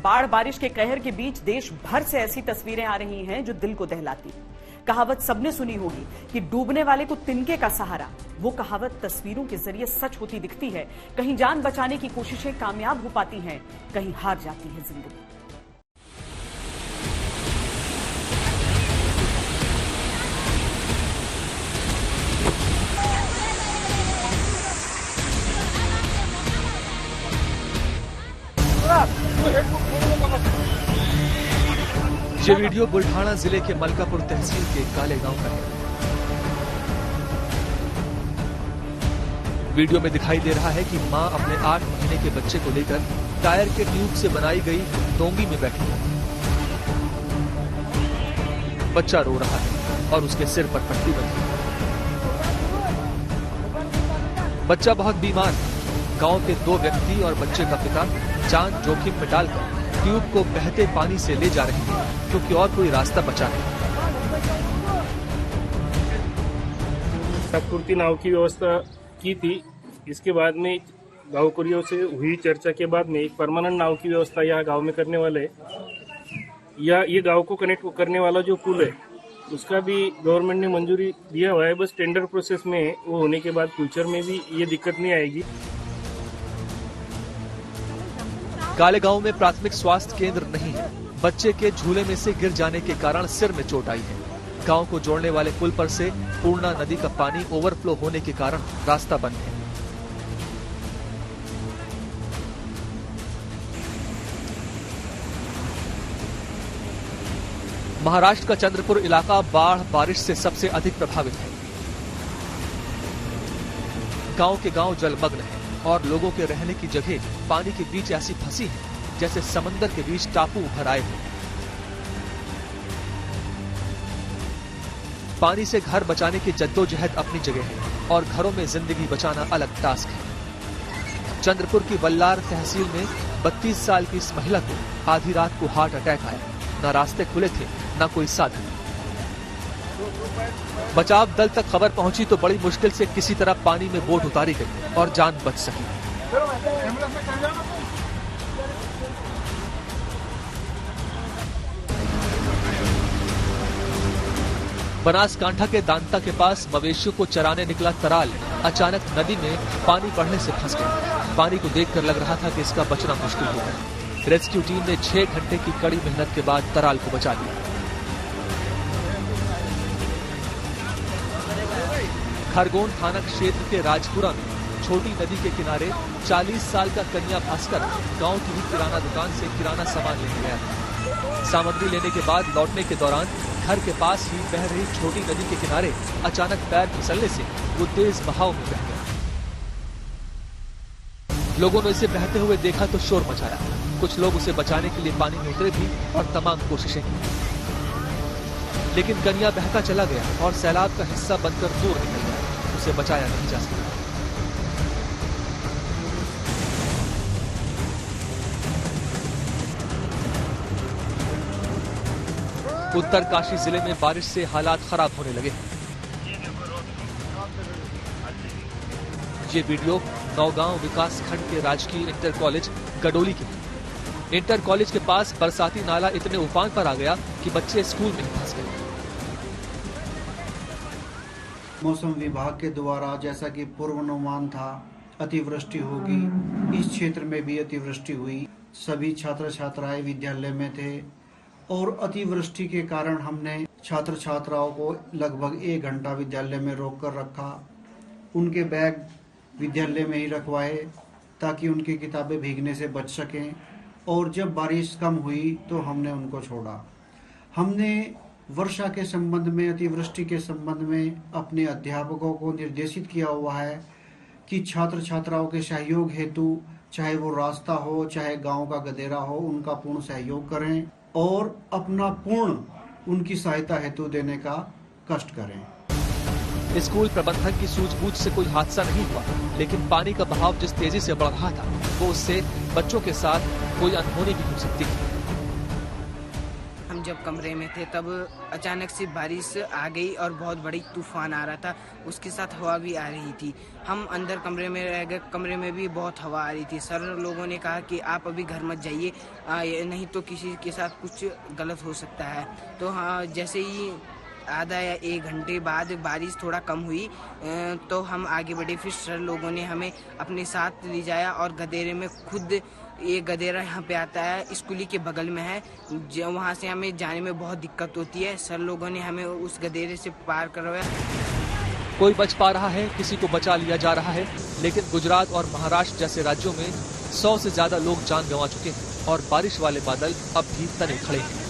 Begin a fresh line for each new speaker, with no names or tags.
बाढ़ बारिश के कहर के बीच देश भर से ऐसी तस्वीरें आ रही हैं जो दिल को दहलाती हैं। कहावत सबने सुनी होगी कि डूबने वाले को तिनके का सहारा। वो कहावत तस्वीरों के जरिए सच होती दिखती है। कहीं जान बचाने की कोशिशें कामयाब हो पाती हैं, कहीं हार जाती है जिंदगी।
ये वीडियो बुल्ढाना जिले के मलकापुर तहसील के काले गांव का है। वीडियो में दिखाई दे रहा है कि मां अपने 8 महीने के बच्चे को लेकर टायर के ट्यूब से बनाई गई डोंगी में बैठी है। बच्चा रो रहा है और उसके सिर पर पट्टी बंधी है। बच्चा बहुत बीमार है। गांव के 2 व्यक्ति और बच्चे का पिता जान जोखिम में डालकर ट्यूब को बहते पानी से ले जा रहे हैं, क्योंकि और कोई रास्ता बचा नहीं।
तात्पुरती नाव की व्यवस्था की थी। इसके बाद में गांवकुरियों से हुई चर्चा के बाद में एक परमानेंट नाव की व्यवस्था यहाँ गांव में करने वाले या ये गांव को कनेक्ट करने वाला जो पुल है उसका भी गवर्नमेंट ने मंजूरी दिया हुआ है। बस टेंडर प्रोसेस में वो होने के बाद फ्यूचर में भी ये दिक्कत नहीं आएगी।
काले गांव में प्राथमिक स्वास्थ्य केंद्र नहीं है। बच्चे के झूले में से गिर जाने के कारण सिर में चोट आई है। गांव को जोड़ने वाले पुल पर से पूर्णा नदी का पानी ओवरफ्लो होने के कारण रास्ता बंद है। महाराष्ट्र का चंद्रपुर इलाका बाढ़ बारिश से सबसे अधिक प्रभावित है। गांव के गांव जलमग्न है और लोगों के रहने की जगह पानी के बीच ऐसी फंसी है जैसे समंदर के बीच टापू उभर आए हैं। पानी से घर बचाने की जद्दोजहद अपनी जगह है और घरों में जिंदगी बचाना अलग टास्क है। चंद्रपुर की बल्लार तहसील में 32 साल की इस महिला को आधी रात को हार्ट अटैक आया। न रास्ते खुले थे, न कोई साधन। बचाव दल तक खबर पहुंची तो बड़ी मुश्किल से किसी तरह पानी में बोट उतारी गई और जान बच सकी। बनासकांठा के दांता के पास मवेशियों को चराने निकला तराल अचानक नदी में पानी बढ़ने से फंस गया। पानी को देखकर लग रहा था कि इसका बचना मुश्किल हो गया। रेस्क्यू टीम ने 6 घंटे की कड़ी मेहनत के बाद तराल को बचा लिया। खरगोन थाना क्षेत्र के राजपुरा में छोटी नदी के किनारे 40 साल का कन्या भास्कर गांव की ही किराना दुकान से किराना सामान लेने गया था। सामग्री लेने के बाद लौटने के दौरान घर के पास ही बह रही छोटी नदी के किनारे अचानक पैर फिसलने से वो तेज बहाव में बह गया। लोगों ने इसे बहते हुए देखा तो शोर मचाया। कुछ लोग उसे बचाने के लिए पानी में उतरे भी और तमाम कोशिशें की, लेकिन कन्या बहता चला गया और सैलाब का हिस्सा बनकर दूर निकल गया। उसे बचाया नहीं जा सका। उत्तरकाशी जिले में बारिश से हालात खराब होने लगे हैं। ये वीडियो नौगांव विकास खंड के राजकीय इंटर कॉलेज गडोली के। इंटर कॉलेज के पास बरसाती नाला इतने उफान पर आ गया कि बच्चे स्कूल में ही फंस गए।
मौसम विभाग के द्वारा जैसा कि पूर्वानुमान था अतिवृष्टि होगी, इस क्षेत्र में भी अतिवृष्टि हुई। सभी छात्र छात्राएं विद्यालय में थे और अतिवृष्टि के कारण हमने छात्र छात्राओं को लगभग 1 घंटा विद्यालय में रोक कर रखा। उनके बैग विद्यालय में ही रखवाए ताकि उनकी किताबें भीगने से बच सकें, और जब बारिश कम हुई तो हमने उनको छोड़ा। हमने वर्षा के संबंध में, अतिवृष्टि के संबंध में अपने अध्यापकों को निर्देशित किया हुआ है कि छात्र छात्राओं के सहयोग हेतु चाहे वो रास्ता हो चाहे गांव का गदेरा हो, उनका पूर्ण सहयोग करें और अपना पूर्ण उनकी सहायता हेतु देने का कष्ट करें।
स्कूल प्रबंधन की सूझबूझ से कोई हादसा नहीं हुआ, लेकिन पानी का बहाव जिस तेजी से बढ़ रहा था वो उससे बच्चों के साथ कोई अनहोनी भी हो सकती थी।
हम जब कमरे में थे तब अचानक से बारिश आ गई और बहुत बड़ी तूफान आ रहा था, उसके साथ हवा भी आ रही थी। हम अंदर कमरे में रह गए, कमरे में भी बहुत हवा आ रही थी। सर लोगों ने कहा कि आप अभी घर मत जाइए, नहीं तो किसी के साथ कुछ गलत हो सकता है। तो हाँ, जैसे ही आधा या 1 घंटे बाद बारिश थोड़ा कम हुई तो हम आगे बढ़े। फिर सर लोगों ने हमें अपने साथ ले जाया और गदेरे में खुद, ये गदेरा यहाँ पे आता है, स्कूली के बगल में है, वहाँ से हमें जाने में बहुत दिक्कत होती है। सर लोगों ने हमें उस गदेरे से पार करवाया।
कोई बच पा रहा है, किसी को बचा लिया जा रहा है, लेकिन गुजरात और महाराष्ट्र जैसे राज्यों में 100 से ज्यादा लोग जान गंवा चुके हैं और बारिश वाले बादल अब भी तने खड़े हैं।